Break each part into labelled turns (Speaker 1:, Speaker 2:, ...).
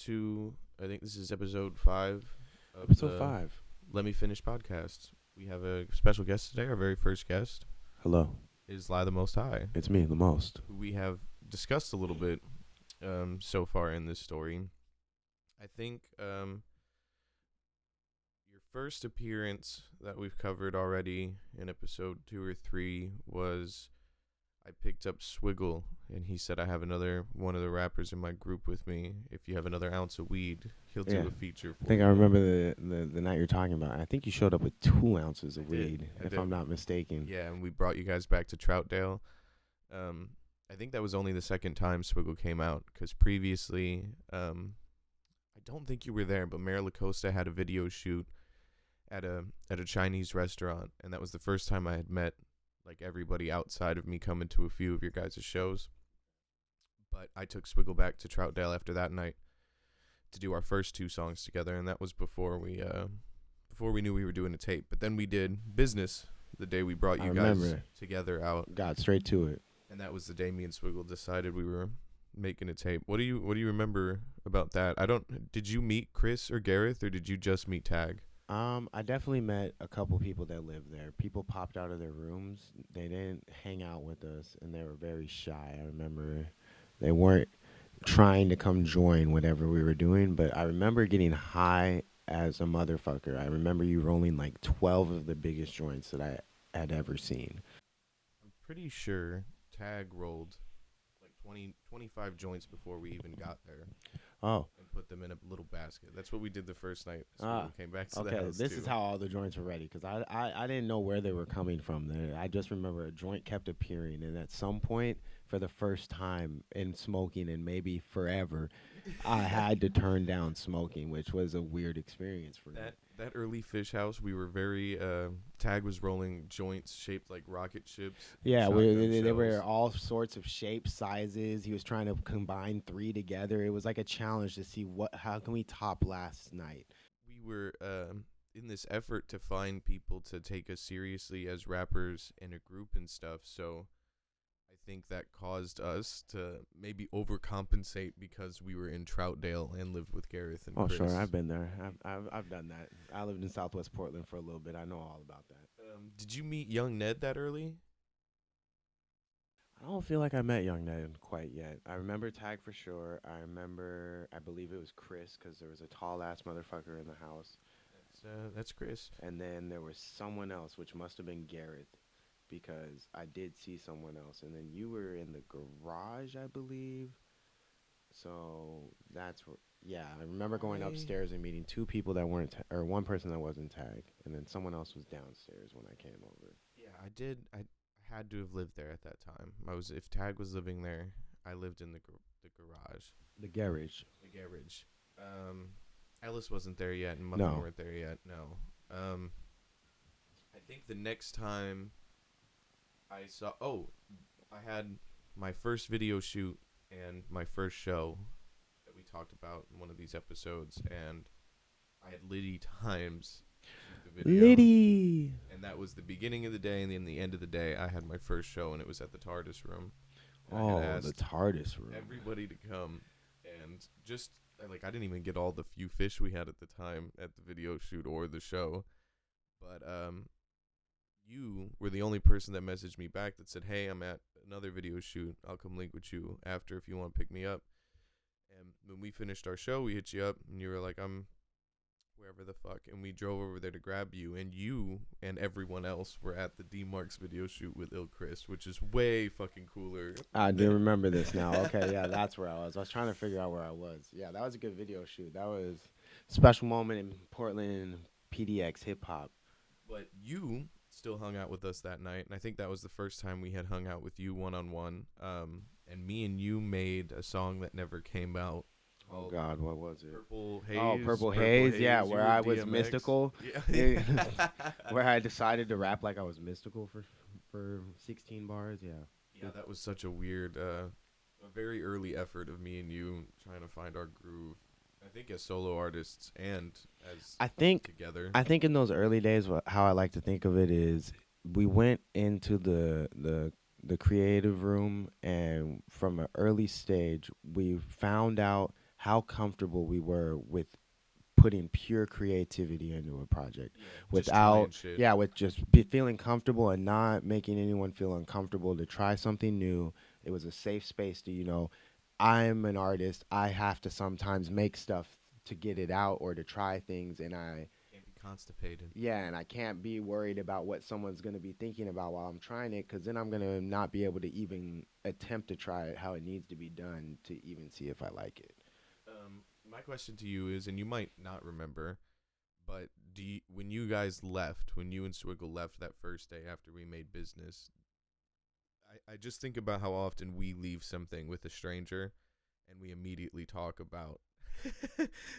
Speaker 1: to, I think this is episode 5 of
Speaker 2: Episode
Speaker 1: the
Speaker 2: 5.
Speaker 1: Lemme Finish podcast. We have a special guest today. Our very first guest
Speaker 2: Hello.
Speaker 1: is Lie the Most High,
Speaker 2: It's me, the most.
Speaker 1: who we have discussed a little bit so far in this story. I think your first appearance that we've covered already in episode 2 or 3 was I picked up Swiggle, and he said, I have another one of the rappers in my group with me. If you have another ounce of weed, he'll do a feature for you.
Speaker 2: I think I remember the night you're talking about. I think you showed up with 2 ounces of
Speaker 1: I did.
Speaker 2: weed,
Speaker 1: I
Speaker 2: if
Speaker 1: did.
Speaker 2: I'm not mistaken.
Speaker 1: Yeah, and we brought you guys back to Troutdale. I think that was only the second time Swiggle came out, because previously, I don't think you were there, but Mayor LaCosta had a video shoot at a Chinese restaurant, and that was the first time I had met like everybody outside of me coming to a few of your guys' shows. But I took Swiggle back to Troutdale after that night to do our first 2 songs together, and that was before we knew we were doing a tape. But then we did business the day we brought you guys together out.
Speaker 2: Got straight to it.
Speaker 1: And that was the day me and Swiggle decided we were making a tape. What do you remember about that? Did you meet Chris or Gareth, or did you just meet Tag?
Speaker 2: I definitely met a couple people that lived there. People popped out of their rooms. They didn't hang out with us, and they were very shy. I remember they weren't trying to come join whatever we were doing, but I remember getting high as a motherfucker. I remember you rolling like 12 of the biggest joints that I had ever seen.
Speaker 1: I'm pretty sure Tag rolled like 25 joints before we even got there.
Speaker 2: Oh.
Speaker 1: And put them in a little basket. That's what we did the first night. We came back to the
Speaker 2: okay,
Speaker 1: house
Speaker 2: this
Speaker 1: too.
Speaker 2: is how all the joints were ready, because I didn't know where they were coming from. I just remember a joint kept appearing, and at some point, for the first time in smoking and maybe forever, I had to turn down smoking, which was a weird experience for me.
Speaker 1: That early Fish House, we were very Tag was rolling joints shaped like rocket ships.
Speaker 2: Yeah, they were all sorts of shapes, sizes. He was trying to combine 3 together. It was like a challenge to see how can we top last night.
Speaker 1: We were in this effort to find people to take us seriously as rappers in a group and stuff. So I think that caused us to maybe overcompensate because we were in Troutdale and lived with Gareth and Chris.
Speaker 2: Sure, I've been there. I've done that. I lived in Southwest Portland for a little bit. I know all about that.
Speaker 1: Did you meet Young Ned that early?
Speaker 2: I don't feel like I met Young Ned quite yet. I remember Tag for sure. I believe it was Chris, because there was a tall-ass motherfucker in the house.
Speaker 1: That's Chris.
Speaker 2: And then there was someone else, which must have been Gareth, because I did see someone else. And then you were in the garage, I believe. So that's where, yeah, I remember going upstairs and meeting 2 people that weren't, or 1 person that wasn't Tag, and then someone else was downstairs when I came over.
Speaker 1: Yeah, I did. I had to have lived there at that time. If Tag was living there, I lived in the garage.
Speaker 2: The garage.
Speaker 1: The garage. Ellis wasn't there yet, and Muffin weren't there yet. No. I think the next time I saw, I had my first video shoot and my first show that we talked about in one of these episodes, and I had Liddy Times shoot the video.
Speaker 2: Liddy!
Speaker 1: And that was the beginning of the day, and then the end of the day, I had my first show, and it was at the TARDIS room. And
Speaker 2: the TARDIS room.
Speaker 1: Everybody to come, and just, like, I didn't even get all the few fish we had at the time at the video shoot or the show, but you were the only person that messaged me back that said, hey, I'm at another video shoot. I'll come link with you after if you want to pick me up. And when we finished our show, we hit you up, and you were like, I'm wherever the fuck. And we drove over there to grab you, and you and everyone else were at the D-Marks video shoot with Il Chris, which is way fucking cooler.
Speaker 2: I do remember this now. Okay, yeah, that's where I was. I was trying to figure out where I was. Yeah, that was a good video shoot. That was a special moment in Portland PDX hip-hop.
Speaker 1: But you still hung out with us that night, and I think that was the first time we had hung out with you one-on-one. And me and you made a song that never came out.
Speaker 2: Oh God, what was it?
Speaker 1: Purple Haze.
Speaker 2: Oh, Purple Haze. Yeah, where I was
Speaker 1: DMX.
Speaker 2: mystical.
Speaker 1: Yeah.
Speaker 2: Where I decided to rap like I was mystical for 16 bars. Yeah.
Speaker 1: Yeah, that was such a weird, a very early effort of me and you trying to find our groove. I think as solo artists and as together.
Speaker 2: I think in those early days, how I like to think of it is we went into the creative room, and from an early stage, we found out how comfortable we were with putting pure creativity into a project
Speaker 1: Yeah, just
Speaker 2: without
Speaker 1: trying shit.
Speaker 2: yeah with just feeling comfortable and not making anyone feel uncomfortable to try something new. It was a safe space to, I'm an artist, I have to sometimes make stuff to get it out or to try things, and
Speaker 1: Can't be constipated.
Speaker 2: I can't be worried about what someone's going to be thinking about while I'm trying it, because then I'm going to not be able to even attempt to try it how it needs to be done to even see if I like it.
Speaker 1: My question to you is, and you might not remember, but when you guys left, when you and Swiggle left that first day after we made business, I just think about how often we leave something with a stranger and we immediately talk about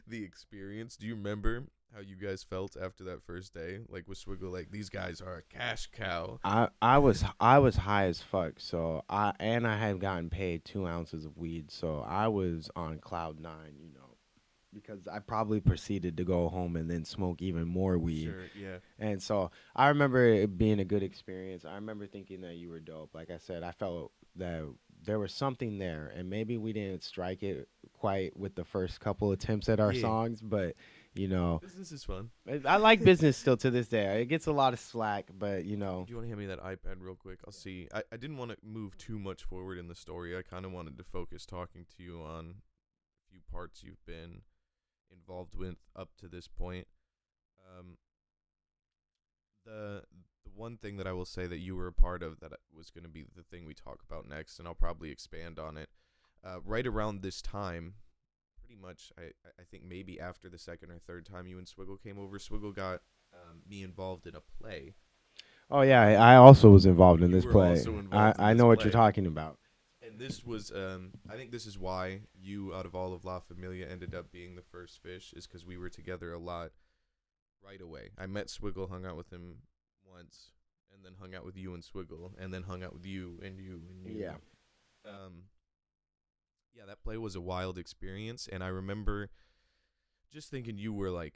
Speaker 1: the experience. Do you remember how you guys felt after that first day? Like with Swiggle, like these guys are a cash cow.
Speaker 2: I was high as fuck, so I had gotten paid 2 ounces of weed, so I was on cloud nine, because I probably proceeded to go home and then smoke even more weed.
Speaker 1: Sure, yeah.
Speaker 2: And so I remember it being a good experience. I remember thinking that you were dope. Like I said, I felt that there was something there, and maybe we didn't strike it quite with the first couple attempts at our
Speaker 1: Yeah.
Speaker 2: songs, but you know,
Speaker 1: Business is fun.
Speaker 2: I like business still to this day. It gets a lot of slack, but
Speaker 1: Do you want to hand me that iPad real quick? I'll see. I didn't want to move too much forward in the story. I kind of wanted to focus talking to you on a few parts you've been involved with up to this point. Um, the one thing that I will say that you were a part of that was going to be the thing we talk about next, and I'll probably expand on it. Right around this time, pretty much, I think maybe after the second or third time you and Swiggle came over, Swiggle got me involved in a play.
Speaker 2: oh yeah, I also was involved in
Speaker 1: You
Speaker 2: this
Speaker 1: were
Speaker 2: play.
Speaker 1: also
Speaker 2: I
Speaker 1: involved in
Speaker 2: I
Speaker 1: this
Speaker 2: know what you're
Speaker 1: play.
Speaker 2: talking about.
Speaker 1: And this was, I think this is why you, out of all of La Familia, ended up being the first fish, is because we were together a lot right away. I met Swiggle, hung out with him once, and then hung out with you and Swiggle, and then hung out with you and you and you.
Speaker 2: Yeah.
Speaker 1: Um, yeah, that play was a wild experience, and I remember just thinking you were like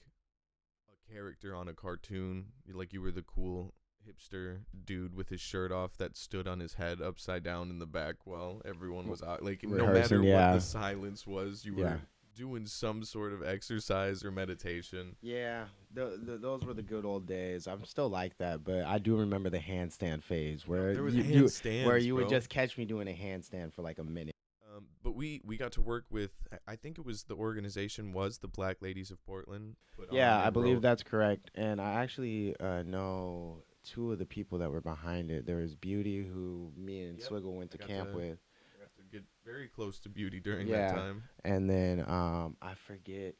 Speaker 1: a character on a cartoon. Like you were the cool hipster dude with his shirt off that stood on his head upside down in the back while everyone was out. Like no matter
Speaker 2: Rehearsing,
Speaker 1: what
Speaker 2: yeah.
Speaker 1: the silence was, you
Speaker 2: Yeah.
Speaker 1: were doing some sort of exercise or meditation.
Speaker 2: Yeah, those were the good old days. I'm still like that, but I do remember the handstand phase where
Speaker 1: There was
Speaker 2: where
Speaker 1: handstands,
Speaker 2: you would
Speaker 1: bro.
Speaker 2: just catch me doing a handstand for like a minute.
Speaker 1: But we got to work with, I think it was, the organization was the Black Ladies of Portland. Put
Speaker 2: Yeah,
Speaker 1: on
Speaker 2: I
Speaker 1: and
Speaker 2: believe
Speaker 1: wrote.
Speaker 2: that's correct, and I actually know two of the people that were behind it. There was Beauty, who me and
Speaker 1: Yep,
Speaker 2: Swiggle went
Speaker 1: I
Speaker 2: to
Speaker 1: got
Speaker 2: camp
Speaker 1: to
Speaker 2: with.
Speaker 1: I got to get very close to Beauty during that
Speaker 2: Yeah,
Speaker 1: time.
Speaker 2: and then I forget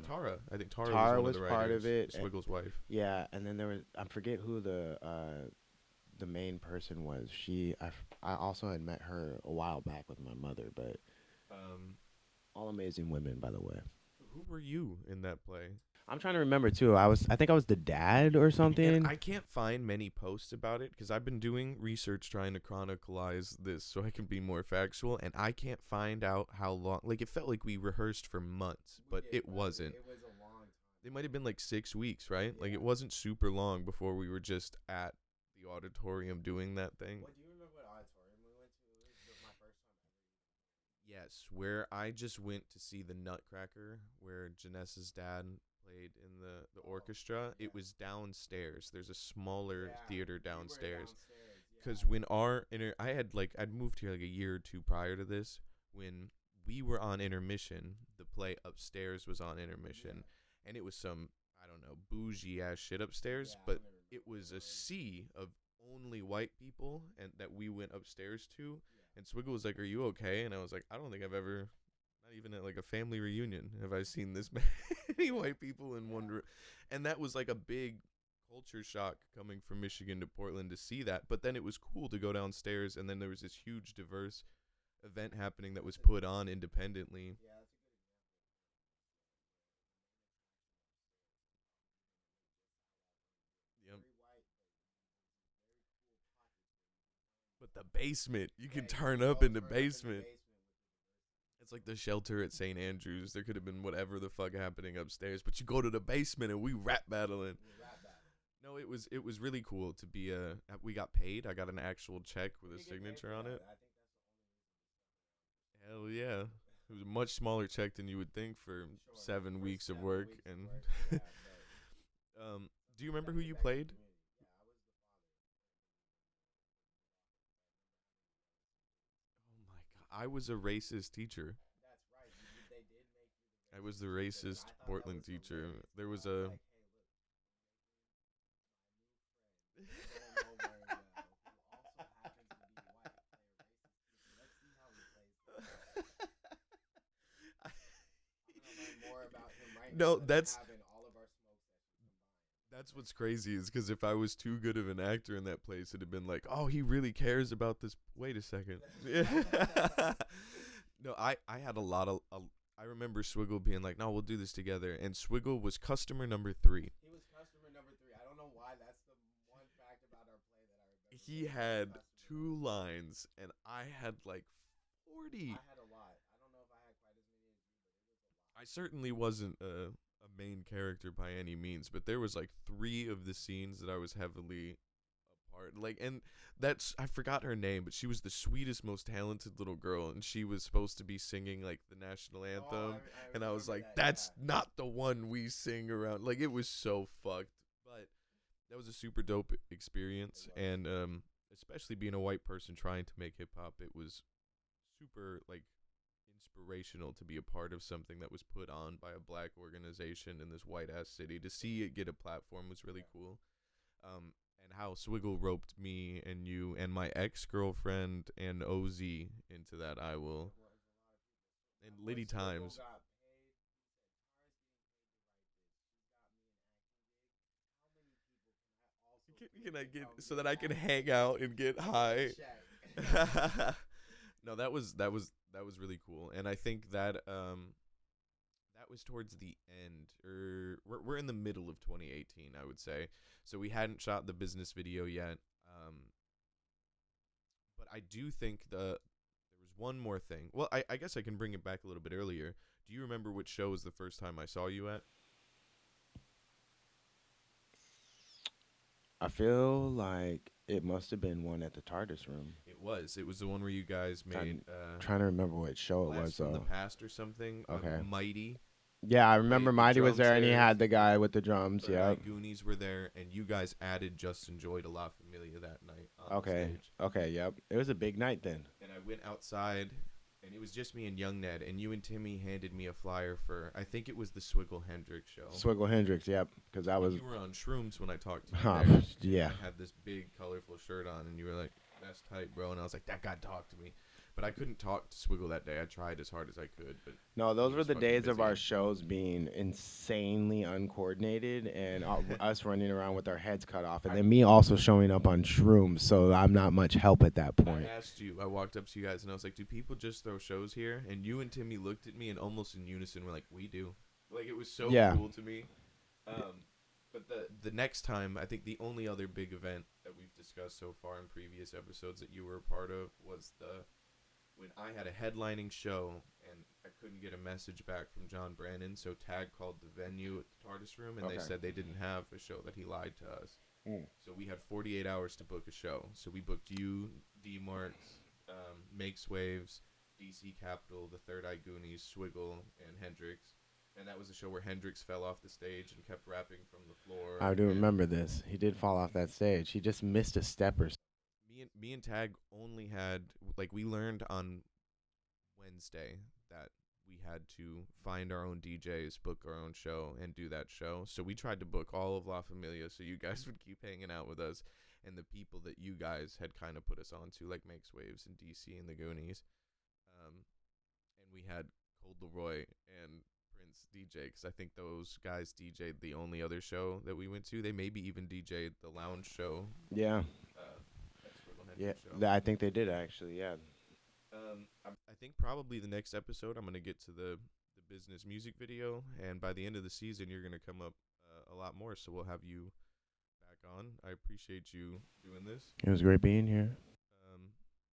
Speaker 1: Tara, I think Tara was
Speaker 2: Tara
Speaker 1: one of
Speaker 2: was
Speaker 1: the
Speaker 2: part of
Speaker 1: writers,
Speaker 2: it.
Speaker 1: Swiggle's wife.
Speaker 2: Yeah, and then there was I forget who the main person was. I also had met her a while back with my mother, but
Speaker 1: Um,
Speaker 2: all amazing women, by the way.
Speaker 1: who were you in that play?
Speaker 2: I'm trying to remember too. I think I was the dad or
Speaker 1: And
Speaker 2: something.
Speaker 1: I can't find many posts about it because I've been doing research trying to chronicleize this so I can be more factual, and I can't find out how long. Like, it felt like we rehearsed for months, but it wasn't.
Speaker 2: was a long time.
Speaker 1: They might have been like 6 weeks, right? Like, it wasn't super long before we were just at the auditorium doing that thing.
Speaker 2: What do you remember what auditorium we went to? It was my first time.
Speaker 1: Yes, where I just went to see the Nutcracker, where Janessa's dad played in the orchestra. It was downstairs. There's a smaller theater downstairs. Because when I'd moved here like a year or two prior to this. When we were on intermission, the play upstairs was on intermission, and it was some, I don't know, bougie ass shit upstairs, but it was a sea of only white people and that we went upstairs to. And Swiggle was like, "Are you okay?" And I was like, "I don't think I've ever, not even at like a family reunion, have I seen this many white people in one room." And that was like a big culture shock coming from Michigan to Portland to see that. But then it was cool to go downstairs, and then there was this huge diverse event happening that was put on independently. Yep. But the basement, you can turn up in the basement. It's like the shelter at St. Andrews. There could have been whatever the fuck happening upstairs, but you go to the basement and we rap battling. No, it was really cool to be we got paid. I got an actual check with a signature on it. Hell yeah. It was a much smaller check than you would think for
Speaker 2: Sure,
Speaker 1: 7 weeks of work. And
Speaker 2: Yeah,
Speaker 1: do you remember who you played? Oh my god, I was a racist teacher.
Speaker 2: that's right. They did make you
Speaker 1: I
Speaker 2: the
Speaker 1: was the
Speaker 2: racist teacher.
Speaker 1: racist
Speaker 2: I thought that
Speaker 1: Portland
Speaker 2: was
Speaker 1: teacher.
Speaker 2: hilarious.
Speaker 1: There was
Speaker 2: I was
Speaker 1: a
Speaker 2: like, hey, look, my new friend don't know very well, who also happens to be white, play a racist teacher. Let's see how he plays this. I'm gonna learn more about him right
Speaker 1: No,
Speaker 2: now than
Speaker 1: that's-
Speaker 2: I have in all of our smoke sessions combined.
Speaker 1: That's what's crazy is because if I was too good of an actor in that place, it'd have been like, oh, he really cares about this. Wait a second. No, I had a lot of. I remember Swiggle being like, no, we'll do this together. And Swiggle was customer number 3.
Speaker 2: He was customer number 3. I don't know why. That's the one fact about our play that I remember.
Speaker 1: He had 2 lines, and I had like 40.
Speaker 2: I had a lot. I don't know if I had quite as many as you, but it was a lot.
Speaker 1: I certainly wasn't a main character by any means, but there was like 3 of the scenes that I was heavily a part. Like, and I forgot her name, but she was the sweetest, most talented little girl, and she was supposed to be singing like the national anthem. And I was like, that's not the one we sing around. Like, it was so fucked. But that was a super dope experience. And especially being a white person trying to make hip hop, it was super like inspirational to be a part of something that was put on by a black organization in this white ass city. To see it get a platform was really cool. And how Swiggle roped me and you and my ex-girlfriend and OZ into that, I will. And Liddy Times. Can I get so that I can hang out and get high? No, that was really cool, and I think that that was towards the end, or we're in the middle of 2018, I would say. So we hadn't shot the business video yet. But I do think there was one more thing. Well, I guess I can bring it back a little bit earlier. Do you remember which show was the first time I saw you at?
Speaker 2: I feel like it must have been one at the TARDIS room.
Speaker 1: It was. It was the one where you guys made.
Speaker 2: Trying to remember what show it was,
Speaker 1: Blast from the
Speaker 2: though.
Speaker 1: Past or something.
Speaker 2: Okay.
Speaker 1: Mighty.
Speaker 2: Yeah, I remember
Speaker 1: the
Speaker 2: Mighty was
Speaker 1: drums
Speaker 2: there, and he
Speaker 1: there.
Speaker 2: had the guy with the drums. Yeah.
Speaker 1: Goonies were there, and you guys added Just Enjoyed a La Familia that night on
Speaker 2: Okay.
Speaker 1: stage.
Speaker 2: Okay. Yep. It was a big night then.
Speaker 1: And I went outside, and it was just me and Young Ned, and you and Timmy handed me a flyer for, I think it was the Swiggle Hendrix show.
Speaker 2: Swiggle Hendrix. Yep. Because I was.
Speaker 1: You were on shrooms when I talked to you.
Speaker 2: Huh,
Speaker 1: there.
Speaker 2: yeah.
Speaker 1: I had this big, colorful shirt on, and you were like, that's tight, bro. And I was like, that guy talked to me. But I couldn't talk to Swiggle that day. I tried as hard as I could. But
Speaker 2: No, those
Speaker 1: he
Speaker 2: were
Speaker 1: was
Speaker 2: the
Speaker 1: fucking
Speaker 2: days of
Speaker 1: busy.
Speaker 2: our shows being insanely uncoordinated and us running around with our heads cut off. And then me also showing up on shrooms, so I'm not much help at that point.
Speaker 1: I asked you, I walked up to you guys, and I was like, do people just throw shows here? And you and Timmy looked at me, and almost in unison were like, we do. Like, it was so cool to me. But the next time, I think the only other big event that we've discussed so far in previous episodes that you were a part of was when I had a headlining show and I couldn't get a message back from John Brannon, so Tag called the venue at the TARDIS room, and they said they didn't have a show, that he lied to us. So we had 48 hours to book a show. So we booked you, D-Marks, Makes Waves, DC Capital, the Third Eye Goonies, Swiggle, and Hendrix. And that was a show where Hendrix fell off the stage and kept rapping from the floor.
Speaker 2: I do remember this. He did fall off that stage. He just missed a step or something.
Speaker 1: Me and Tag only had, like, we learned on Wednesday that we had to find our own DJs, book our own show, and do that show. So we tried to book all of La Familia so you guys would keep hanging out with us, and the people that you guys had kind of put us on to, like Makes Waves and DC and the Goonies. And we had Cold Leroy and Prince DJ, because I think those guys DJ'd the only other show that we went to. They maybe even DJ'd the lounge show.
Speaker 2: Yeah. Yeah, I think they did, actually, yeah.
Speaker 1: I think probably the next episode I'm going to get to the business music video, and by the end of the season you're going to come up a lot more, so we'll have you back on. I appreciate you doing this.
Speaker 2: It was great being here.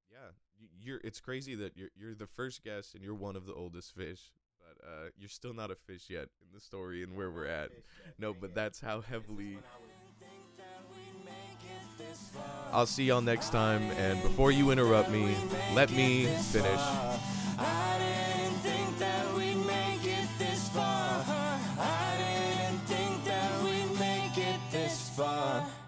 Speaker 1: Yeah, it's crazy that you're the first guest and you're one of the oldest fish, but you're still not a fish yet in the story and where we're at. No, but that's how heavily... I'll see y'all next time, and before you interrupt me, let me finish.